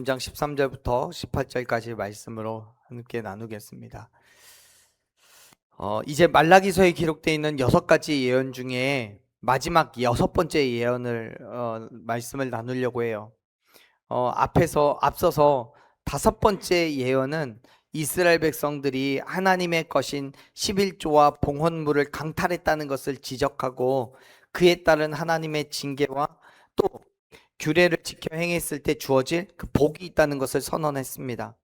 3장 13절부터 18절까지 말씀으로 함께 나누겠습니다. 이제 말라기서에 기록되어 있는 6가지 예언 중에 마지막 6번째 예언을 말씀을 나누려고 해요. 앞서서 5번째 예언은 이스라엘 백성들이 하나님의 것인 11조와 봉헌물을 강탈했다는 것을 지적하고 그에 따른 하나님의 징계와 또 규례를 지켜 행했을 때 주어질 그 복이 있다는 것을 선언했습니다.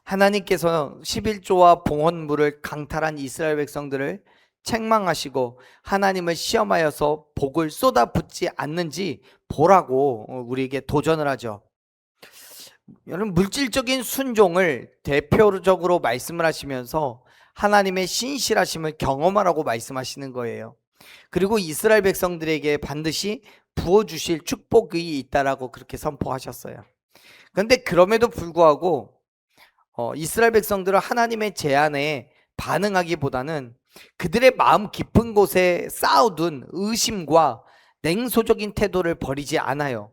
하나님께서 11조와 봉헌물을 강탈한 이스라엘 백성들을 책망하시고 하나님을 시험하여서 복을 쏟아붓지 않는지 보라고 우리에게 도전을 하죠. 여러분, 물질적인 순종을 대표적으로 말씀을 하시면서 하나님의 신실하심을 경험하라고 말씀하시는 거예요. 그리고 이스라엘 백성들에게 반드시 부어주실 축복이 있다라고 그렇게 선포하셨어요. 그런데 그럼에도 불구하고 이스라엘 백성들은 하나님의 제안에 반응하기보다는 그들의 마음 깊은 곳에 쌓아둔 의심과 냉소적인 태도를 버리지 않아요.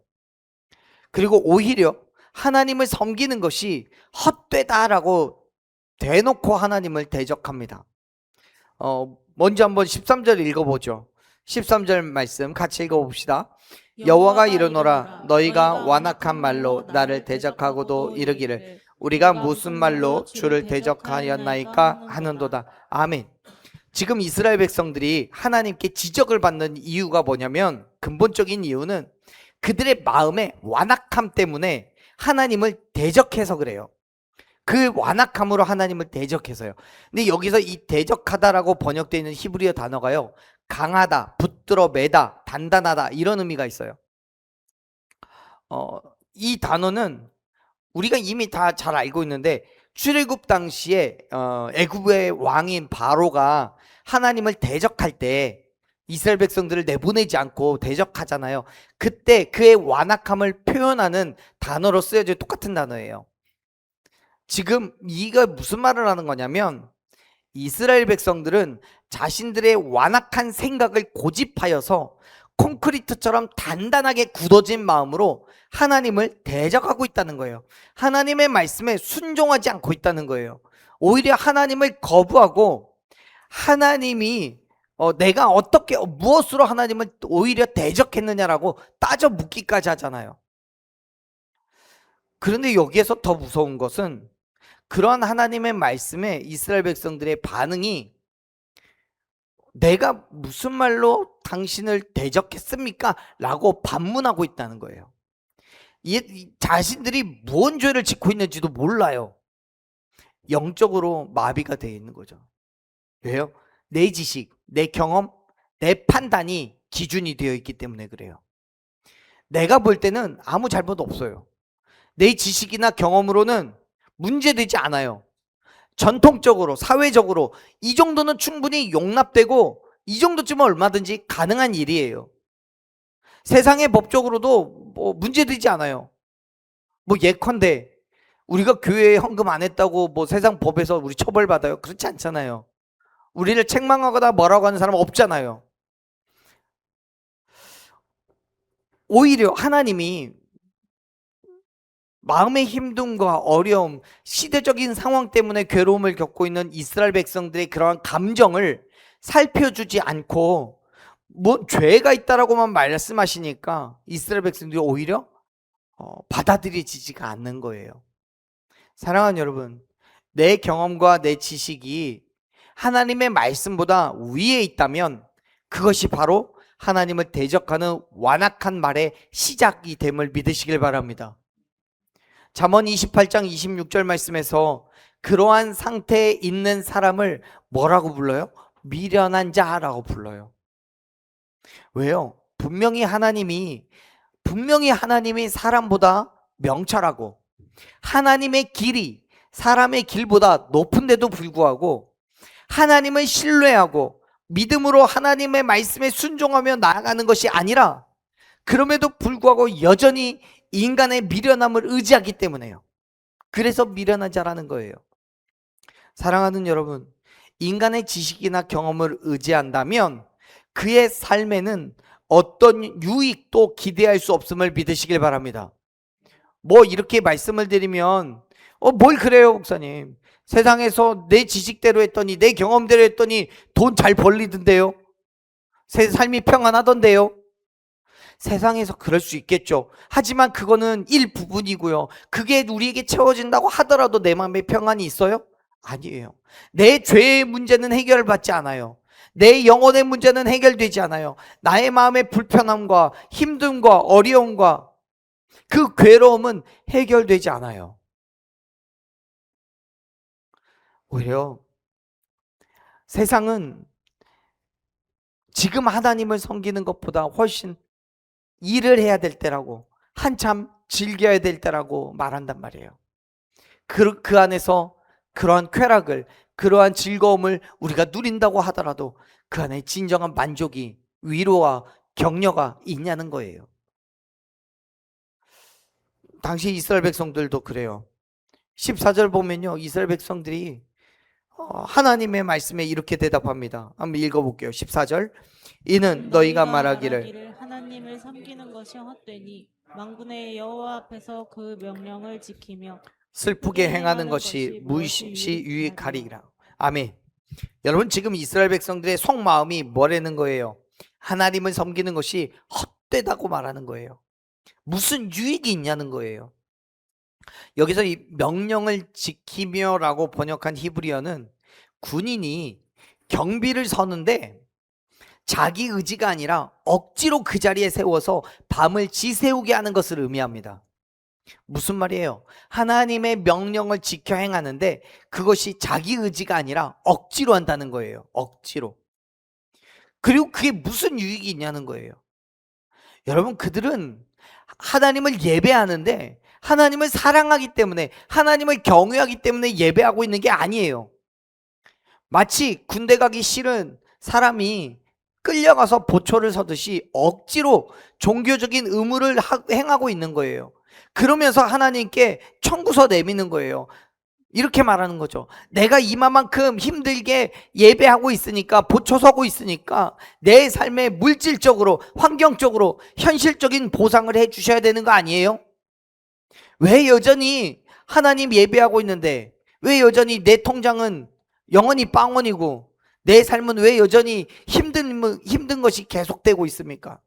그리고 오히려 하나님을 섬기는 것이 헛되다라고 대놓고 하나님을 대적합니다. 먼저 한번 13절 읽어보죠. 13절 말씀 같이 읽어봅시다. 여호와가 이르노라 너희가 완악한 말로 나를 대적하고도 이르기를 우리가 무슨 말로 주를 대적하였나이까 하는도다. 아멘. 지금 이스라엘 백성들이 하나님께 지적을 받는 이유가 뭐냐면, 근본적인 이유는 그들의 마음의 완악함 때문에 하나님을 대적해서 그래요. 그 완악함으로 하나님을 대적해서요. 근데 여기서 이 대적하다라고 번역되어 있는 히브리어 단어가요, 강하다, 붙들어 매다, 단단하다, 이런 의미가 있어요. 이 단어는 우리가 이미 다 잘 알고 있는데, 출애굽 당시에 애굽의 왕인 바로가 하나님을 대적할 때 이스라엘 백성들을 내보내지 않고 대적하잖아요. 그때 그의 완악함을 표현하는 단어로 쓰여져 똑같은 단어예요. 지금 이가 무슨 말을 하는 거냐면, 이스라엘 백성들은 자신들의 완악한 생각을 고집하여서 콘크리트처럼 단단하게 굳어진 마음으로 하나님을 대적하고 있다는 거예요. 하나님의 말씀에 순종하지 않고 있다는 거예요. 오히려 하나님을 거부하고 하나님이 내가 어떻게 무엇으로 하나님을 오히려 대적했느냐라고 따져 묻기까지 하잖아요. 그런데 여기에서 더 무서운 것은 그러한 하나님의 말씀에 이스라엘 백성들의 반응이 내가 무슨 말로 당신을 대적했습니까? 라고 반문하고 있다는 거예요. 자신들이 무슨 죄를 짓고 있는지도 몰라요. 영적으로 마비가 되어 있는 거죠. 왜요? 내 지식, 내 경험, 내 판단이 기준이 되어 있기 때문에 그래요. 내가 볼 때는 아무 잘못 없어요. 내 지식이나 경험으로는 문제되지 않아요. 전통적으로, 사회적으로 이 정도는 충분히 용납되고 이 정도쯤은 얼마든지 가능한 일이에요. 세상의 법적으로도 뭐 문제되지 않아요. 뭐 예컨대 우리가 교회에 헌금 안 했다고 뭐 세상 법에서 우리 처벌받아요? 그렇지 않잖아요. 우리를 책망하거나 뭐라고 하는 사람은 없잖아요. 오히려 하나님이 마음의 힘듦과 어려움, 시대적인 상황 때문에 괴로움을 겪고 있는 이스라엘 백성들의 그러한 감정을 살펴주지 않고 뭐 죄가 있다라고만 말씀하시니까 이스라엘 백성들이 오히려 받아들여지지가 않는 거예요. 사랑하는 여러분, 내 경험과 내 지식이 하나님의 말씀보다 위에 있다면 그것이 바로 하나님을 대적하는 완악한 말의 시작이 됨을 믿으시길 바랍니다. 잠언 28장 26절 말씀에서 그러한 상태에 있는 사람을 뭐라고 불러요? 미련한 자라고 불러요. 왜요? 분명히 하나님이 사람보다 명철하고 하나님의 길이 사람의 길보다 높은데도 불구하고 하나님을 신뢰하고 믿음으로 하나님의 말씀에 순종하며 나아가는 것이 아니라 그럼에도 불구하고 여전히 인간의 미련함을 의지하기 때문에요. 그래서 미련한 자라는 거예요. 사랑하는 여러분, 인간의 지식이나 경험을 의지한다면 그의 삶에는 어떤 유익도 기대할 수 없음을 믿으시길 바랍니다. 뭐 이렇게 말씀을 드리면 뭘 그래요 목사님, 세상에서 내 지식대로 했더니 내 경험대로 했더니 돈 잘 벌리던데요, 삶이 평안하던데요. 세상에서 그럴 수 있겠죠. 하지만 그거는 일부분이고요. 그게 우리에게 채워진다고 하더라도 내 마음에 평안이 있어요? 아니에요. 내 죄의 문제는 해결받지 않아요. 내 영혼의 문제는 해결되지 않아요. 나의 마음의 불편함과 힘듦과 어려움과 그 괴로움은 해결되지 않아요. 오히려 세상은 지금 하나님을 섬기는 것보다 훨씬 일을 해야 될 때라고, 한참 즐겨야 될 때라고 말한단 말이에요. 그 안에서 그러한 쾌락을, 그러한 즐거움을 우리가 누린다고 하더라도 그 안에 진정한 만족이, 위로와 격려가 있냐는 거예요. 당시 이스라엘 백성들도 그래요. 14절 보면요, 이스라엘 백성들이 하나님의 말씀에 이렇게 대답합니다. 한번 읽어볼게요. 14절. 이는 너희가 말하기를 하나님을 섬기는 것이 헛되니 만군의 여호와 앞에서 그 명령을 지키며 슬프게 행하는 것이 무엇이 유익하리라. 아멘. 여러분, 지금 이스라엘 백성들의 속마음이 뭐라는 거예요? 하나님을 섬기는 것이 헛되다고 말하는 거예요. 무슨 유익이 있냐는 거예요. 여기서 이 명령을 지키며 라고 번역한 히브리어는 군인이 경비를 서는데 자기 의지가 아니라 억지로 그 자리에 세워서 밤을 지새우게 하는 것을 의미합니다. 무슨 말이에요? 하나님의 명령을 지켜 행하는데 그것이 자기 의지가 아니라 억지로 한다는 거예요. 억지로. 그리고 그게 무슨 유익이 있냐는 거예요. 여러분, 그들은 하나님을 예배하는데 하나님을 사랑하기 때문에, 하나님을 경외하기 때문에 예배하고 있는 게 아니에요. 마치 군대 가기 싫은 사람이 끌려가서 보초를 서듯이 억지로 종교적인 의무를 행하고 있는 거예요. 그러면서 하나님께 청구서 내미는 거예요. 이렇게 말하는 거죠. 내가 이만큼 힘들게 예배하고 있으니까, 보초 서고 있으니까 내 삶에 물질적으로, 환경적으로 현실적인 보상을 해 주셔야 되는 거 아니에요? 왜 여전히 하나님 예배하고 있는데 왜 여전히 내 통장은 영원히 빵원이고 내 삶은 왜 여전히 힘든 것이 계속되고 있습니까?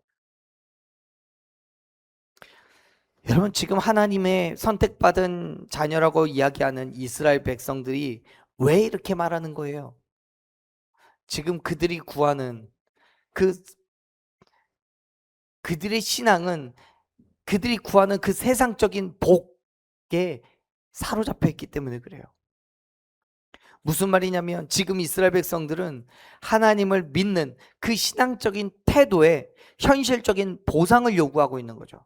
여러분, 지금 하나님의 선택받은 자녀라고 이야기하는 이스라엘 백성들이 왜 이렇게 말하는 거예요? 지금 그들이 구하는 그들의 신앙은, 그들이 구하는 그 세상적인 복에 사로잡혀 있기 때문에 그래요. 무슨 말이냐면 지금 이스라엘 백성들은 하나님을 믿는 그 신앙적인 태도에 현실적인 보상을 요구하고 있는 거죠.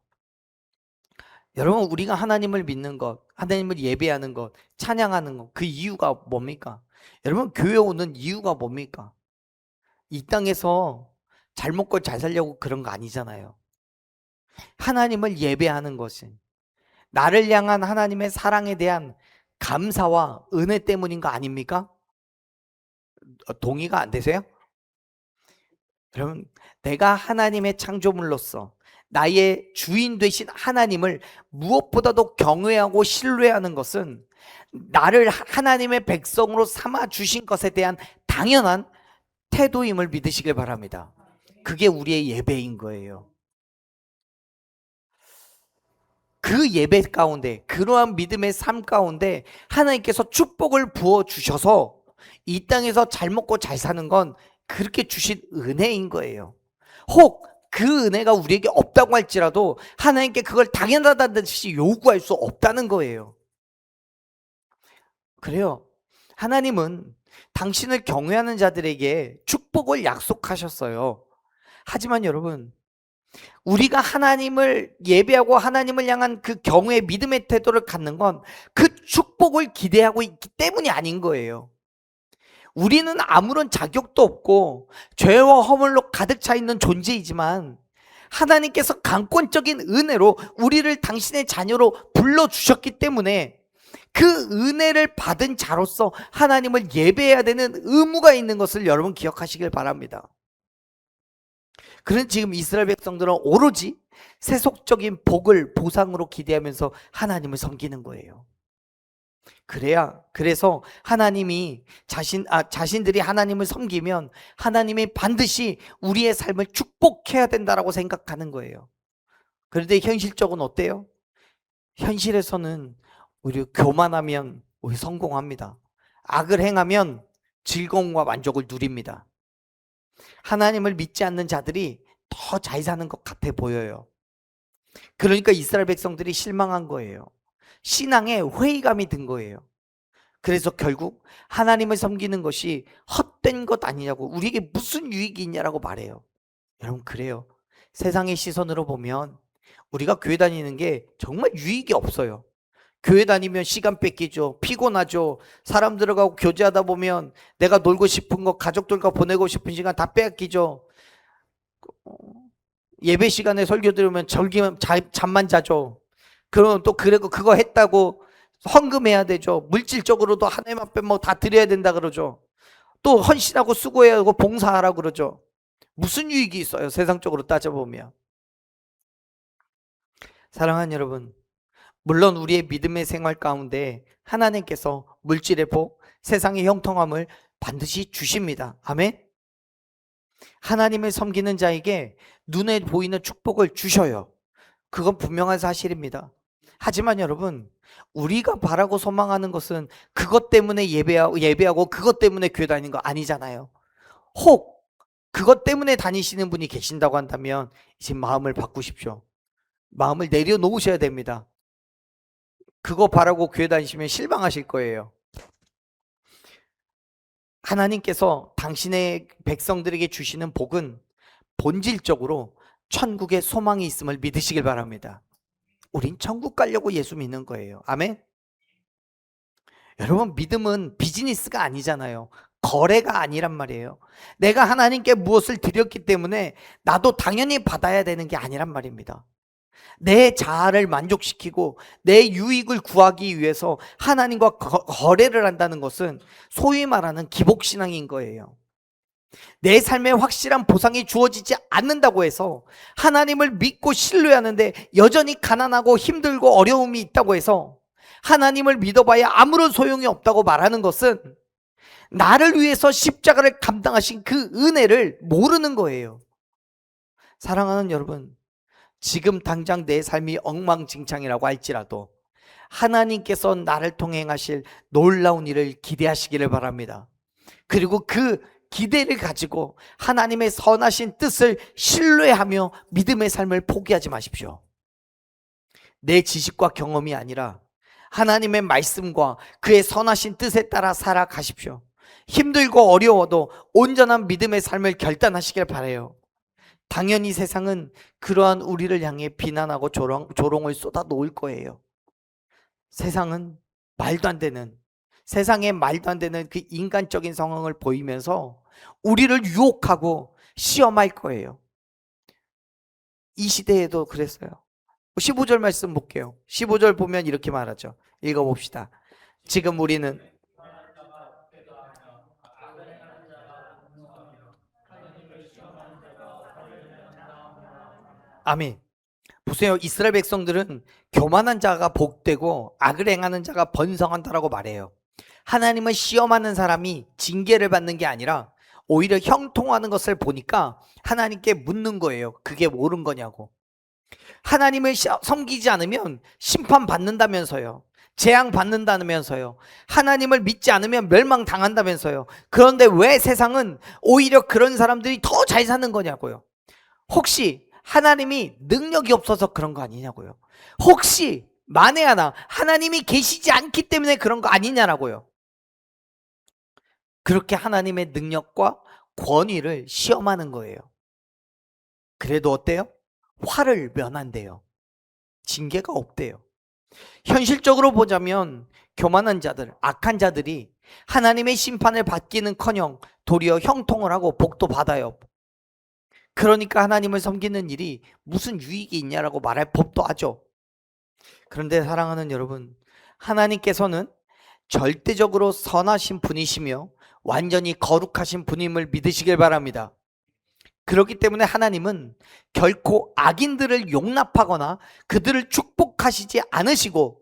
여러분, 우리가 하나님을 믿는 것, 하나님을 예배하는 것, 찬양하는 것, 그 이유가 뭡니까? 여러분, 교회 오는 이유가 뭡니까? 이 땅에서 잘 먹고 잘 살려고 그런 거 아니잖아요. 하나님을 예배하는 것은 나를 향한 하나님의 사랑에 대한 감사와 은혜 때문인 거 아닙니까? 동의가 안 되세요? 여러분, 내가 하나님의 창조물로서 나의 주인 되신 하나님을 무엇보다도 경외하고 신뢰하는 것은 나를 하나님의 백성으로 삼아 주신 것에 대한 당연한 태도임을 믿으시길 바랍니다. 그게 우리의 예배인 거예요. 그 예배 가운데, 그러한 믿음의 삶 가운데 하나님께서 축복을 부어 주셔서 이 땅에서 잘 먹고 잘 사는 건 그렇게 주신 은혜인 거예요. 혹 그 은혜가 우리에게 없다고 할지라도 하나님께 그걸 당연하다는 듯이 요구할 수 없다는 거예요. 그래요. 하나님은 당신을 경외하는 자들에게 축복을 약속하셨어요. 하지만 여러분, 우리가 하나님을 예배하고 하나님을 향한 그 경외의 믿음의 태도를 갖는 건 그 축복을 기대하고 있기 때문이 아닌 거예요. 우리는 아무런 자격도 없고 죄와 허물로 가득 차 있는 존재이지만 하나님께서 강권적인 은혜로 우리를 당신의 자녀로 불러주셨기 때문에 그 은혜를 받은 자로서 하나님을 예배해야 되는 의무가 있는 것을 여러분 기억하시길 바랍니다. 그런 지금 이스라엘 백성들은 오로지 세속적인 복을 보상으로 기대하면서 하나님을 섬기는 거예요. 그래서 하나님이 자신들이 하나님을 섬기면 하나님이 반드시 우리의 삶을 축복해야 된다라고 생각하는 거예요. 그런데 현실적으로 어때요? 현실에서는 우리 교만하면 우리 성공합니다. 악을 행하면 즐거움과 만족을 누립니다. 하나님을 믿지 않는 자들이 더 잘 사는 것 같아 보여요. 그러니까 이스라엘 백성들이 실망한 거예요. 신앙에 회의감이 든 거예요. 그래서 결국 하나님을 섬기는 것이 헛된 것 아니냐고, 우리에게 무슨 유익이 있냐라고 말해요. 여러분, 그래요. 세상의 시선으로 보면 우리가 교회 다니는 게 정말 유익이 없어요. 교회 다니면 시간 뺏기죠. 피곤하죠. 사람들하고 교제하다 보면 내가 놀고 싶은 거, 가족들과 보내고 싶은 시간 다 뺏기죠. 예배 시간에 설교 들으면 잠만 자죠. 그럼 또 그거 했다고 헌금해야 되죠. 물질적으로도 하나님 앞에 뭐 다 드려야 된다 그러죠. 또 헌신하고 수고해야 하고 봉사하라고 그러죠. 무슨 유익이 있어요, 세상적으로 따져보면. 사랑하는 여러분, 물론 우리의 믿음의 생활 가운데 하나님께서 물질의 복, 세상의 형통함을 반드시 주십니다. 아멘. 하나님을 섬기는 자에게 눈에 보이는 축복을 주셔요. 그건 분명한 사실입니다. 하지만 여러분, 우리가 바라고 소망하는 것은 그것 때문에 예배하고 그것 때문에 교회 다니는 거 아니잖아요. 혹 그것 때문에 다니시는 분이 계신다고 한다면 이제 마음을 바꾸십시오. 마음을 내려놓으셔야 됩니다. 그거 바라고 교회 다니시면 실망하실 거예요. 하나님께서 당신의 백성들에게 주시는 복은 본질적으로 천국에 소망이 있음을 믿으시길 바랍니다. 우린 천국 가려고 예수 믿는 거예요. 아멘. 여러분, 믿음은 비즈니스가 아니잖아요. 거래가 아니란 말이에요. 내가 하나님께 무엇을 드렸기 때문에 나도 당연히 받아야 되는 게 아니란 말입니다. 내 자아를 만족시키고 내 유익을 구하기 위해서 하나님과 거래를 한다는 것은 소위 말하는 기복신앙인 거예요. 내 삶에 확실한 보상이 주어지지 않는다고 해서, 하나님을 믿고 신뢰하는데 여전히 가난하고 힘들고 어려움이 있다고 해서 하나님을 믿어봐야 아무런 소용이 없다고 말하는 것은 나를 위해서 십자가를 감당하신 그 은혜를 모르는 거예요. 사랑하는 여러분, 지금 당장 내 삶이 엉망진창이라고 할지라도 하나님께서 나를 통해 행하실 놀라운 일을 기대하시기를 바랍니다. 그리고 그 기대를 가지고 하나님의 선하신 뜻을 신뢰하며 믿음의 삶을 포기하지 마십시오. 내 지식과 경험이 아니라 하나님의 말씀과 그의 선하신 뜻에 따라 살아가십시오. 힘들고 어려워도 온전한 믿음의 삶을 결단하시길 바라요. 당연히 세상은 그러한 우리를 향해 비난하고 조롱을 쏟아 놓을 거예요. 세상은 세상에 말도 안 되는 그 인간적인 상황을 보이면서 우리를 유혹하고 시험할 거예요. 이 시대에도 그랬어요. 15절 말씀 볼게요. 15절 보면 이렇게 말하죠. 읽어봅시다. 지금 우리는 아멘. 보세요. 이스라엘 백성들은 교만한 자가 복되고 악을 행하는 자가 번성한다라고 말해요. 하나님을 시험하는 사람이 징계를 받는 게 아니라 오히려 형통하는 것을 보니까 하나님께 묻는 거예요. 그게 옳은 거냐고. 하나님을 섬기지 않으면 심판받는다면서요. 재앙 받는다면서요. 하나님을 믿지 않으면 멸망당한다면서요. 그런데 왜 세상은 오히려 그런 사람들이 더 잘 사는 거냐고요. 혹시 하나님이 능력이 없어서 그런 거 아니냐고요. 혹시 만에 하나 하나님이 계시지 않기 때문에 그런 거 아니냐라고요. 그렇게 하나님의 능력과 권위를 시험하는 거예요. 그래도 어때요? 화를 면한대요. 징계가 없대요. 현실적으로 보자면 교만한 자들, 악한 자들이 하나님의 심판을 받기는커녕 도리어 형통을 하고 복도 받아요. 그러니까 하나님을 섬기는 일이 무슨 유익이 있냐라고 말할 법도 하죠. 그런데 사랑하는 여러분, 하나님께서는 절대적으로 선하신 분이시며 완전히 거룩하신 분임을 믿으시길 바랍니다. 그렇기 때문에 하나님은 결코 악인들을 용납하거나 그들을 축복하시지 않으시고,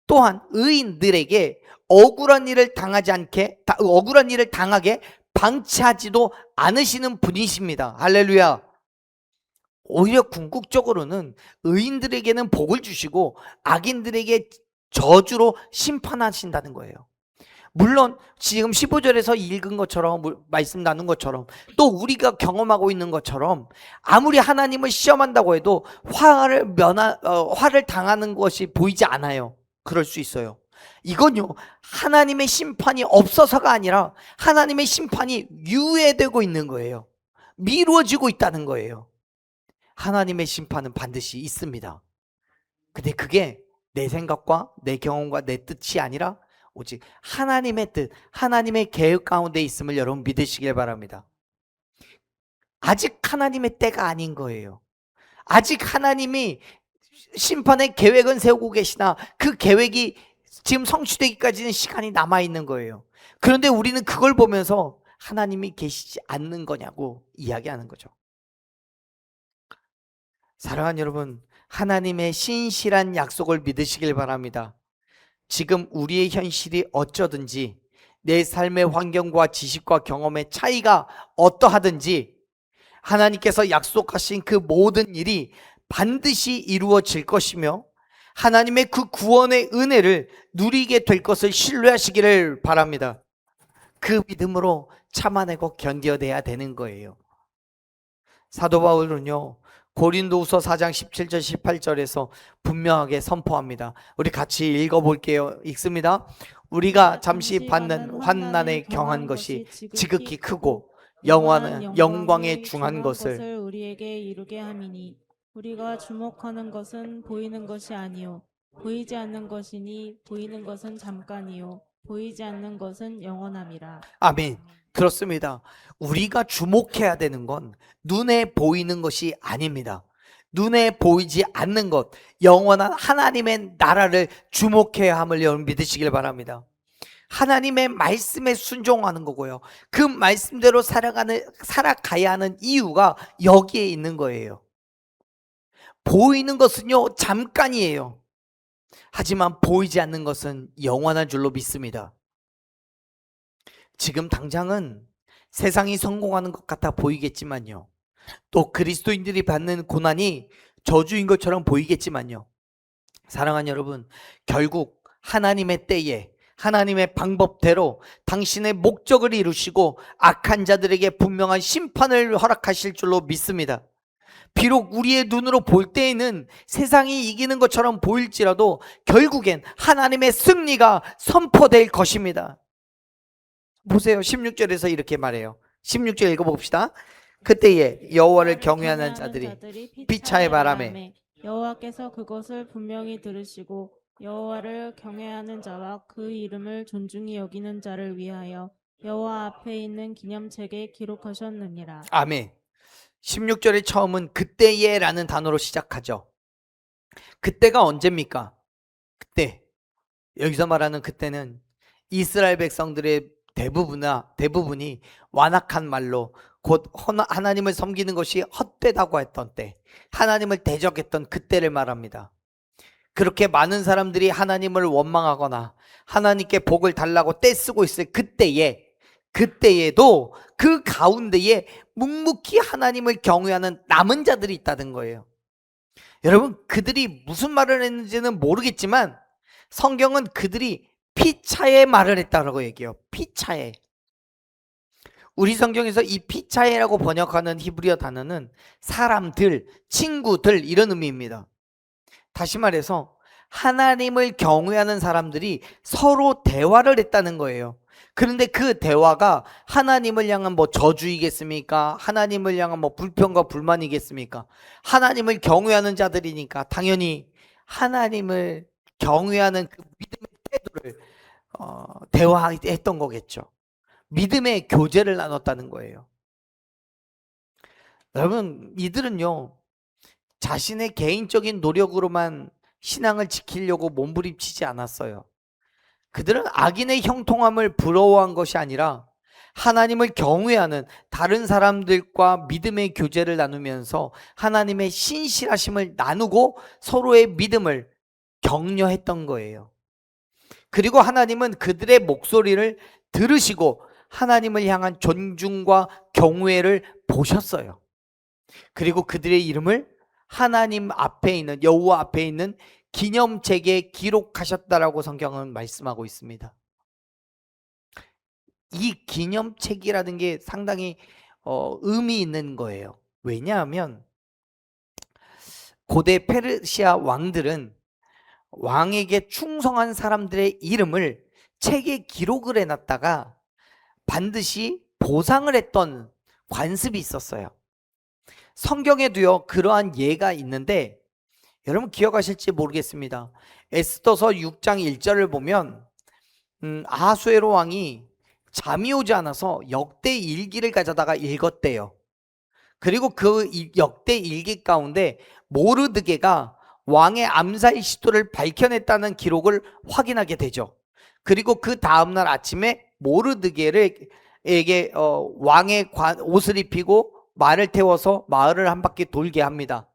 또한 의인들에게 억울한 일을 당하게 방치하지도 않으시는 분이십니다. 할렐루야. 오히려 궁극적으로는 의인들에게는 복을 주시고 악인들에게 저주로 심판하신다는 거예요. 물론 지금 15절에서 읽은 것처럼, 말씀 나눈 것처럼, 또 우리가 경험하고 있는 것처럼 아무리 하나님을 시험한다고 해도 화를 당하는 것이 보이지 않아요. 그럴 수 있어요. 이건요, 하나님의 심판이 없어서가 아니라 하나님의 심판이 유예되고 있는 거예요. 미루어지고 있다는 거예요. 하나님의 심판은 반드시 있습니다. 근데 그게 내 생각과 내 경험과 내 뜻이 아니라 오직 하나님의 뜻, 하나님의 계획 가운데 있음을 여러분 믿으시길 바랍니다. 아직 하나님의 때가 아닌 거예요. 아직 하나님이 심판의 계획은 세우고 계시나 그 계획이 지금 성취되기까지는 시간이 남아있는 거예요. 그런데 우리는 그걸 보면서 하나님이 계시지 않는 거냐고 이야기하는 거죠. 사랑하는 여러분, 하나님의 신실한 약속을 믿으시길 바랍니다. 지금 우리의 현실이 어쩌든지, 내 삶의 환경과 지식과 경험의 차이가 어떠하든지 하나님께서 약속하신 그 모든 일이 반드시 이루어질 것이며 하나님의 그 구원의 은혜를 누리게 될 것을 신뢰하시기를 바랍니다. 그 믿음으로 참아내고 견뎌내야 되는 거예요. 사도 바울은요, 고린도후서 4장 17절 18절에서 분명하게 선포합니다. 우리 같이 읽어볼게요. 읽습니다. 우리가 잠시 받는 환난에 경한 것이 지극히 크고 영원한 영광에 중한 것을 우리에게 이루게 함이니 우리가 주목하는 것은 보이는 것이 아니요 보이지 않는 것이니 보이는 것은 잠깐이요 보이지 않는 것은 영원함이라. 아멘. 그렇습니다. 우리가 주목해야 되는 건 눈에 보이는 것이 아닙니다. 눈에 보이지 않는 것, 영원한 하나님의 나라를 주목해야 함을 여러분 믿으시길 바랍니다. 하나님의 말씀에 순종하는 거고요. 그 말씀대로 살아가야 하는 이유가 여기에 있는 거예요. 보이는 것은요, 잠깐이에요. 하지만 보이지 않는 것은 영원한 줄로 믿습니다. 지금 당장은 세상이 성공하는 것 같아 보이겠지만요, 또 그리스도인들이 받는 고난이 저주인 것처럼 보이겠지만요, 사랑하는 여러분, 결국 하나님의 때에 하나님의 방법대로 당신의 목적을 이루시고 악한 자들에게 분명한 심판을 허락하실 줄로 믿습니다. 비록 우리의 눈으로 볼 때에는 세상이 이기는 것처럼 보일지라도 결국엔 하나님의 승리가 선포될 것입니다. 보세요. 16절에서 이렇게 말해요. 16절 읽어봅시다. 그때에 여호와를 경외하는 자들이 피차의 바람에 여호와께서 그것을 분명히 들으시고 여호와를 경외하는 자와 그 이름을 존중히 여기는 자를 위하여 여호와 앞에 있는 기념책에 기록하셨느니라. 아멘. 16절의 처음은 그때에 라는 단어로 시작하죠. 그때가 언제입니까? 그때, 여기서 말하는 그때는 이스라엘 백성들의 대부분이 완악한 말로 곧 하나님을 섬기는 것이 헛되다고 했던 때, 하나님을 대적했던 그때를 말합니다. 그렇게 많은 사람들이 하나님을 원망하거나 하나님께 복을 달라고 떼쓰고 있을 그때에도 그 가운데에 묵묵히 하나님을 경외하는 남은 자들이 있다는 거예요. 여러분, 그들이 무슨 말을 했는지는 모르겠지만 성경은 그들이 피차의 말을 했다고 얘기해요. 피차의. 우리 성경에서 이 피차에라고 번역하는 히브리어 단어는 사람들, 친구들 이런 의미입니다. 다시 말해서 하나님을 경외하는 사람들이 서로 대화를 했다는 거예요. 그런데 그 대화가 하나님을 향한 저주이겠습니까? 하나님을 향한 불평과 불만이겠습니까? 하나님을 경외하는 자들이니까 당연히 하나님을 경외하는 그 믿음의 태도를 대화했던 거겠죠. 믿음의 교제를 나눴다는 거예요. 여러분, 이들은요, 자신의 개인적인 노력으로만 신앙을 지키려고 몸부림치지 않았어요. 그들은 악인의 형통함을 부러워한 것이 아니라 하나님을 경외하는 다른 사람들과 믿음의 교제를 나누면서 하나님의 신실하심을 나누고 서로의 믿음을 격려했던 거예요. 그리고 하나님은 그들의 목소리를 들으시고 하나님을 향한 존중과 경외를 보셨어요. 그리고 그들의 이름을 하나님 앞에 있는, 여호와 앞에 있는 기념책에 기록하셨다라고 성경은 말씀하고 있습니다. 이 기념책이라는 게 상당히 의미 있는 거예요. 왜냐하면 고대 페르시아 왕들은 왕에게 충성한 사람들의 이름을 책에 기록을 해놨다가 반드시 보상을 했던 관습이 있었어요. 성경에도요 그러한 예가 있는데 여러분 기억하실지 모르겠습니다. 에스더서 6장 1절을 보면 아하수에로 왕이 잠이 오지 않아서 역대 일기를 가져다가 읽었대요. 그리고 그 역대 일기 가운데 모르드게가 왕의 암살 시도를 밝혀냈다는 기록을 확인하게 되죠. 그리고 그 다음날 아침에 모르드게에게 왕의 옷을 입히고 말을 태워서 마을을 한 바퀴 돌게 합니다.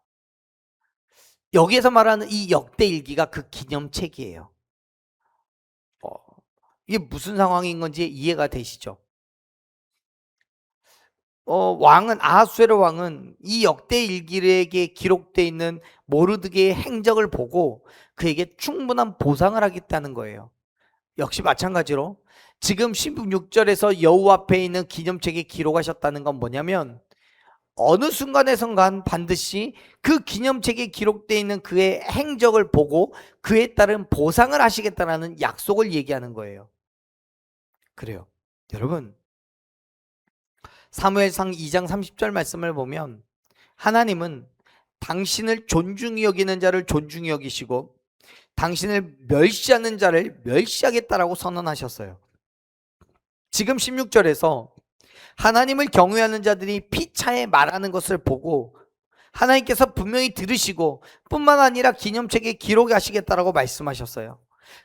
여기에서 말하는 이 역대 일기가 그 기념책이에요. 이게 무슨 상황인 건지 이해가 되시죠? 아하수에로 왕은 이 역대 일기에 기록되어 있는 모르드게의 행적을 보고 그에게 충분한 보상을 하겠다는 거예요. 역시 마찬가지로 지금 16절에서 여호와 앞에 있는 기념책에 기록하셨다는 건 뭐냐면 어느 순간에선간 반드시 그 기념책에 기록되어 있는 그의 행적을 보고 그에 따른 보상을 하시겠다는 약속을 얘기하는 거예요. 그래요. 여러분 사무엘상 2장 30절 말씀을 보면 하나님은 당신을 존중히 여기는 자를 존중히 여기시고 당신을 멸시하는 자를 멸시하겠다라고 선언하셨어요. 지금 16절에서 하나님을 경외하는 자들이 피차에 말하는 것을 보고 하나님께서 분명히 들으시고 뿐만 아니라 기념책에 기록하시겠다라고 말씀하셨어요.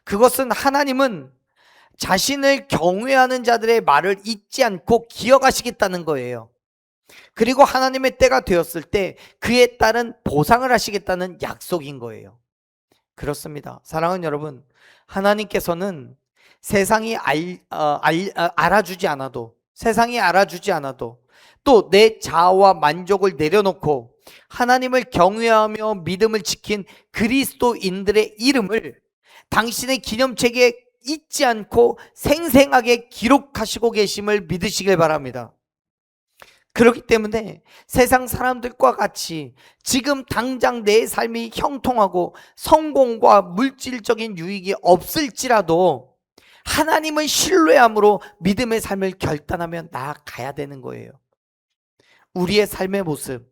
그것은 하나님은 자신을 경외하는 자들의 말을 잊지 않고 기억하시겠다는 거예요. 그리고 하나님의 때가 되었을 때 그에 따른 보상을 하시겠다는 약속인 거예요. 그렇습니다. 사랑하는 여러분, 하나님께서는 세상이 알아주지 않아도, 세상이 알아주지 않아도 또 내 자아와 만족을 내려놓고 하나님을 경외하며 믿음을 지킨 그리스도인들의 이름을 당신의 기념책에 잊지 않고 생생하게 기록하시고 계심을 믿으시길 바랍니다. 그렇기 때문에 세상 사람들과 같이 지금 당장 내 삶이 형통하고 성공과 물질적인 유익이 없을지라도 하나님을 신뢰함으로 믿음의 삶을 결단하며 나아가야 되는 거예요. 우리의 삶의 모습,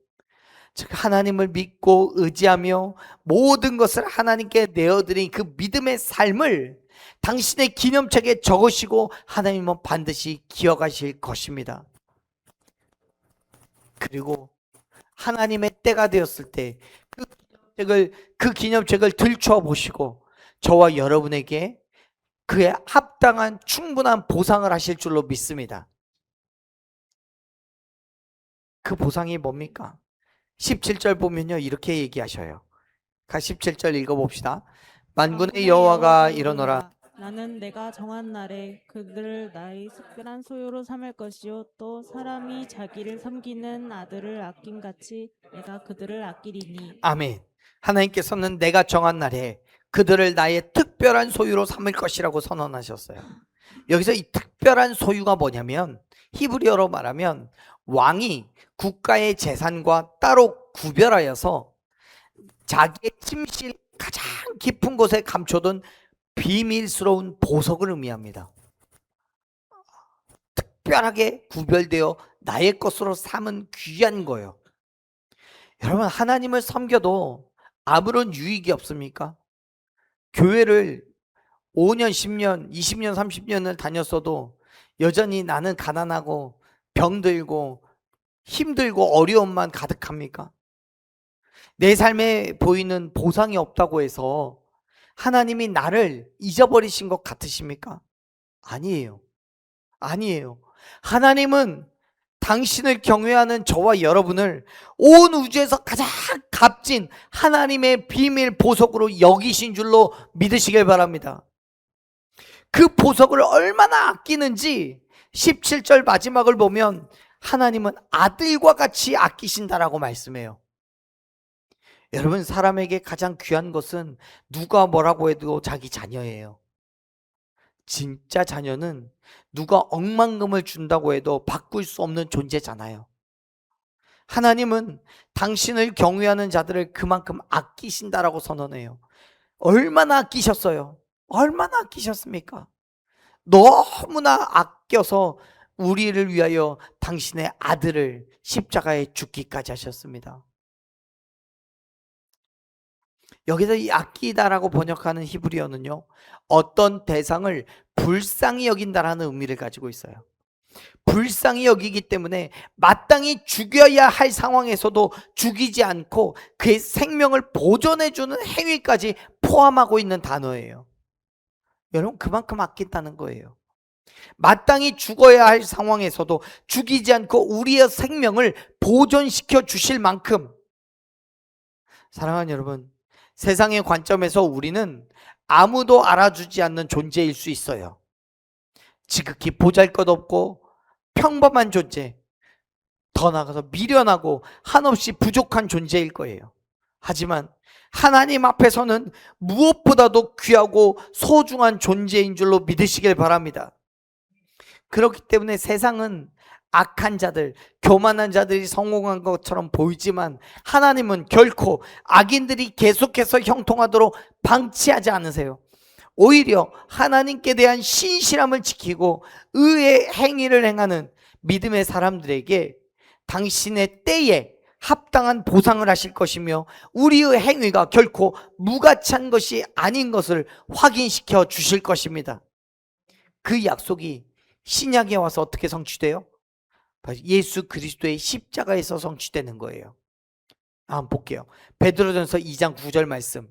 즉 하나님을 믿고 의지하며 모든 것을 하나님께 내어드린 그 믿음의 삶을 당신의 기념책에 적으시고 하나님은 반드시 기억하실 것입니다. 그리고 하나님의 때가 되었을 때 그 기념책을 들춰 보시고 저와 여러분에게 그에 합당한 충분한 보상을 하실 줄로 믿습니다. 그 보상이 뭡니까? 17절 보면요 이렇게 얘기하셔요. 17절 읽어봅시다. 만군의 여호와가 이러노라. 나는 내가 정한 날에 그들을 나의 특별한 소유로 삼을 것이요 또 사람이 자기를 섬기는 아들을 아낌같이 내가 그들을 아끼리니. 아멘. 하나님께서는 내가 정한 날에 그들을 나의 특별한 소유로 삼을 것이라고 선언하셨어요. 여기서 이 특별한 소유가 뭐냐면 히브리어로 말하면 왕이 국가의 재산과 따로 구별하여서 자기의 침실 가장 깊은 곳에 감춰둔 비밀스러운 보석을 의미합니다. 특별하게 구별되어 나의 것으로 삼은 귀한 거예요. 여러분 하나님을 섬겨도 아무런 유익이 없습니까? 교회를 5년, 10년, 20년, 30년을 다녔어도 여전히 나는 가난하고 병들고 힘들고 어려움만 가득합니까? 내 삶에 보이는 보상이 없다고 해서 하나님이 나를 잊어버리신 것 같으십니까? 아니에요. 아니에요. 하나님은 당신을 경외하는 저와 여러분을 온 우주에서 가장 값진 하나님의 비밀 보석으로 여기신 줄로 믿으시길 바랍니다. 그 보석을 얼마나 아끼는지 17절 마지막을 보면 하나님은 아들과 같이 아끼신다라고 말씀해요. 여러분, 사람에게 가장 귀한 것은 누가 뭐라고 해도 자기 자녀예요. 진짜 자녀는 누가 억만금을 준다고 해도 바꿀 수 없는 존재잖아요. 하나님은 당신을 경외하는 자들을 그만큼 아끼신다라고 선언해요. 얼마나 아끼셨어요? 얼마나 아끼셨습니까? 너무나 아껴서 우리를 위하여 당신의 아들을 십자가에 죽기까지 하셨습니다. 여기서 이 아끼다라고 번역하는 히브리어는요, 어떤 대상을 불쌍히 여긴다라는 의미를 가지고 있어요. 불쌍히 여기기 때문에 마땅히 죽여야 할 상황에서도 죽이지 않고 그의 생명을 보존해주는 행위까지 포함하고 있는 단어예요. 여러분, 그만큼 아낀다는 거예요. 마땅히 죽어야 할 상황에서도 죽이지 않고 우리의 생명을 보존시켜 주실 만큼, 사랑하는 여러분, 세상의 관점에서 우리는 아무도 알아주지 않는 존재일 수 있어요. 지극히 보잘것없고 평범한 존재, 더 나아가서 미련하고 한없이 부족한 존재일 거예요. 하지만 하나님 앞에서는 무엇보다도 귀하고 소중한 존재인 줄로 믿으시길 바랍니다. 그렇기 때문에 세상은 악한 자들, 교만한 자들이 성공한 것처럼 보이지만 하나님은 결코 악인들이 계속해서 형통하도록 방치하지 않으세요. 오히려 하나님께 대한 신실함을 지키고 의의 행위를 행하는 믿음의 사람들에게 당신의 때에 합당한 보상을 하실 것이며 우리의 행위가 결코 무가치한 것이 아닌 것을 확인시켜 주실 것입니다. 그 약속이 신약에 와서 어떻게 성취돼요? 예수 그리스도의 십자가에서 성취되는 거예요. 한번 볼게요. 베드로전서 2장 9절 말씀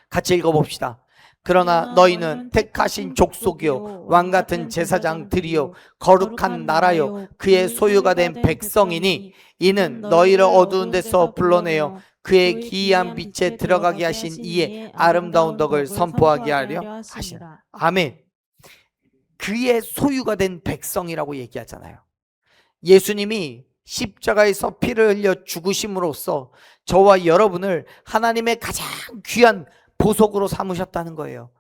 같이 읽어봅시다. 그러나 너희는 택하신 족속이요 왕같은 제사장들이요 거룩한 나라요 그의 소유가 된 백성이니 이는 너희를 어두운 데서 불러내어 그의 기이한 빛에 들어가게 하신 이의 아름다운 덕을 선포하게 하려 하시라. 아멘. 그의 소유가 된 백성이라고 얘기하잖아요. 예수님이 십자가에서 피를 흘려 죽으심으로써 저와 여러분을 하나님의 가장 귀한 보석으로 삼으셨다는 거예요.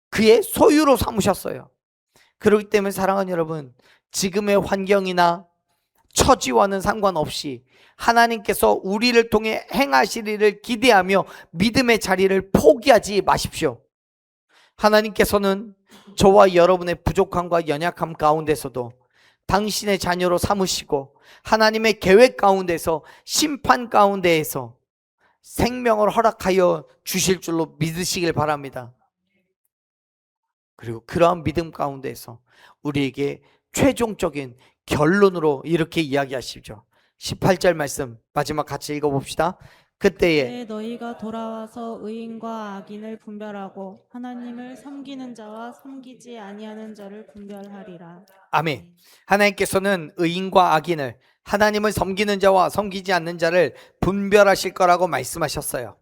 그의 소유로 삼으셨어요. 그렇기 때문에 사랑하는 여러분, 지금의 환경이나 처지와는 상관없이 하나님께서 우리를 통해 행하실 일을 기대하며 믿음의 자리를 포기하지 마십시오. 하나님께서는 저와 여러분의 부족함과 연약함 가운데서도 당신의 자녀로 삼으시고 하나님의 계획 가운데서 심판 가운데에서 생명을 허락하여 주실 줄로 믿으시길 바랍니다. 그리고 그러한 믿음 가운데서 우리에게 최종적인 결론으로 이렇게 이야기하시죠. 18절 말씀 마지막 같이 읽어봅시다. 그때에 너희가 돌아와서 의인과 악인을 분별하고 하나님을 섬기는 자와 섬기지 아니하는 자를 분별하리라. 아멘. 하나님께서는 의인과 악인을, 하나님을 섬기는 자와 섬기지 않는 자를 분별하실 거라고 말씀하셨어요.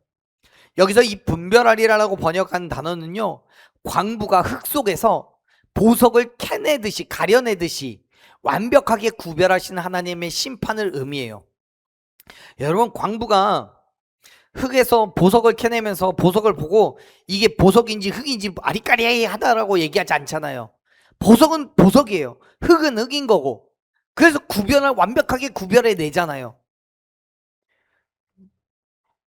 여기서 이 분별하리라고 번역한 단어는요, 광부가 흙 속에서 보석을 캐내듯이 가려내듯이 완벽하게 구별하신 하나님의 심판을 의미해요. 여러분, 광부가 흙에서 보석을 캐내면서 보석을 보고 이게 보석인지 흙인지 아리까리하다라고 얘기하지 않잖아요. 보석은 보석이에요. 흙은 흙인 거고. 그래서 완벽하게 구별해 내잖아요.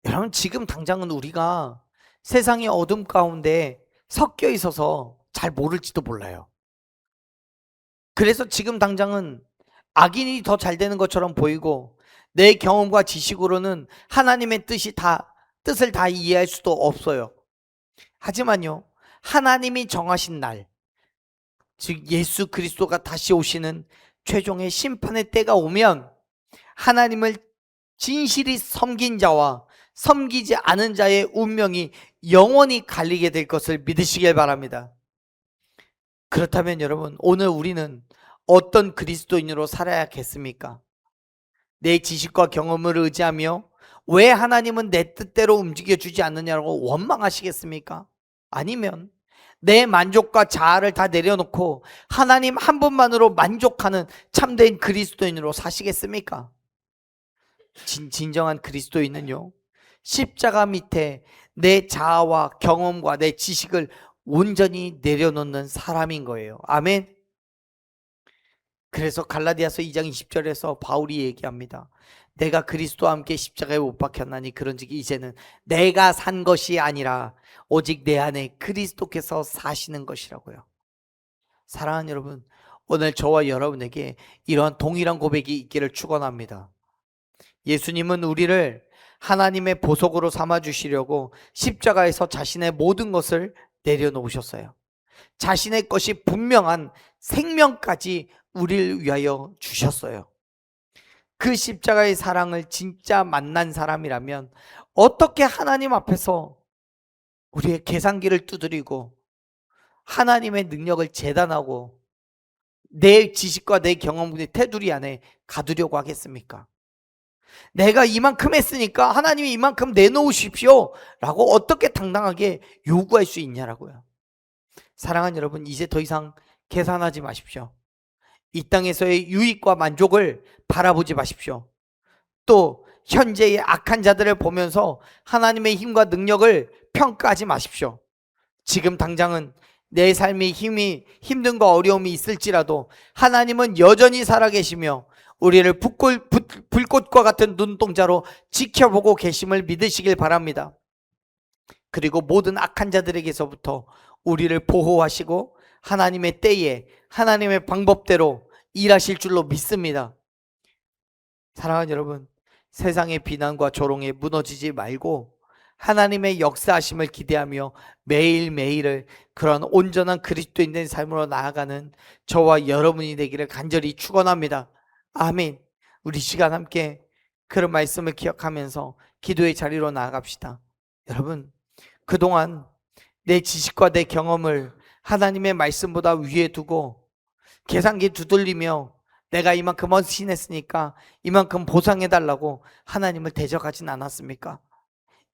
여러분, 지금 당장은 우리가 세상의 어둠 가운데 섞여 있어서 잘 모를지도 몰라요. 그래서 지금 당장은 악인이 더 잘 되는 것처럼 보이고 내 경험과 지식으로는 하나님의 뜻을 다 이해할 수도 없어요. 하지만요, 하나님이 정하신 날, 즉 예수 그리스도가 다시 오시는 최종의 심판의 때가 오면 하나님을 진실이 섬긴 자와 섬기지 않은 자의 운명이 영원히 갈리게 될 것을 믿으시길 바랍니다. 그렇다면 여러분, 오늘 우리는 어떤 그리스도인으로 살아야겠습니까? 내 지식과 경험을 의지하며 왜 하나님은 내 뜻대로 움직여주지 않느냐고 원망하시겠습니까? 아니면 내 만족과 자아를 다 내려놓고 하나님 한 분만으로 만족하는 참된 그리스도인으로 사시겠습니까? 진정한 그리스도인은요, 십자가 밑에 내 자아와 경험과 내 지식을 온전히 내려놓는 사람인 거예요. 아멘. 그래서 갈라디아서 2장 20절에서 바울이 얘기합니다. 내가 그리스도와 함께 십자가에 못 박혔나니 그런즉 이제는 내가 산 것이 아니라 오직 내 안에 그리스도께서 사시는 것이라고요. 사랑하는 여러분, 오늘 저와 여러분에게 이러한 동일한 고백이 있기를 축원합니다. 예수님은 우리를 하나님의 보석으로 삼아주시려고 십자가에서 자신의 모든 것을 내려놓으셨어요. 자신의 것이 분명한 생명까지 우리를 위하여 주셨어요. 그 십자가의 사랑을 진짜 만난 사람이라면 어떻게 하나님 앞에서 우리의 계산기를 두드리고 하나님의 능력을 재단하고 내 지식과 내 경험의 테두리 안에 가두려고 하겠습니까? 내가 이만큼 했으니까 하나님이 이만큼 내놓으십시오 라고 어떻게 당당하게 요구할 수 있냐라고요. 사랑하는 여러분, 이제 더 이상 계산하지 마십시오. 이 땅에서의 유익과 만족을 바라보지 마십시오. 또 현재의 악한 자들을 보면서 하나님의 힘과 능력을 평가하지 마십시오. 지금 당장은 내 삶이 힘든과 어려움이 있을지라도 하나님은 여전히 살아계시며 우리를 불꽃과 같은 눈동자로 지켜보고 계심을 믿으시길 바랍니다. 그리고 모든 악한 자들에게서부터 우리를 보호하시고 하나님의 때에 하나님의 방법대로 일하실 줄로 믿습니다. 사랑하는 여러분, 세상의 비난과 조롱에 무너지지 말고 하나님의 역사하심을 기대하며 매일매일을 그런 온전한 그리스도인된 삶으로 나아가는 저와 여러분이 되기를 간절히 축원합니다. 아멘. 우리 시간 함께 그런 말씀을 기억하면서 기도의 자리로 나아갑시다. 여러분, 그동안 내 지식과 내 경험을 하나님의 말씀보다 위에 두고 계산기 두들리며 내가 이만큼 헌신했으니까 이만큼 보상해달라고 하나님을 대적하진 않았습니까?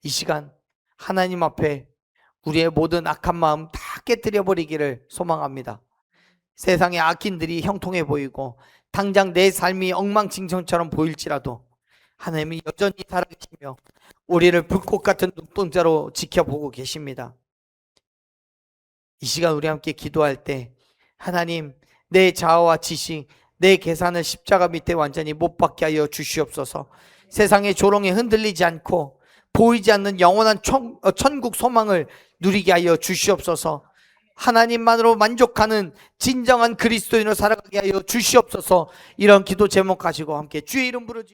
이 시간 하나님 앞에 우리의 모든 악한 마음 다 깨뜨려버리기를 소망합니다. 세상의 악인들이 형통해 보이고 당장 내 삶이 엉망진창처럼 보일지라도 하나님이 여전히 살아계시며 우리를 불꽃 같은 눈동자로 지켜보고 계십니다. 이 시간 우리 함께 기도할 때 하나님, 내 자아와 지식, 내 계산을 십자가 밑에 완전히 못 박게 하여 주시옵소서. 세상의 조롱에 흔들리지 않고 보이지 않는 영원한 천국 소망을 누리게 하여 주시옵소서. 하나님만으로 만족하는 진정한 그리스도인으로 살아가게 하여 주시옵소서. 이런 기도 제목 가지고 함께 주의 이름 부르짖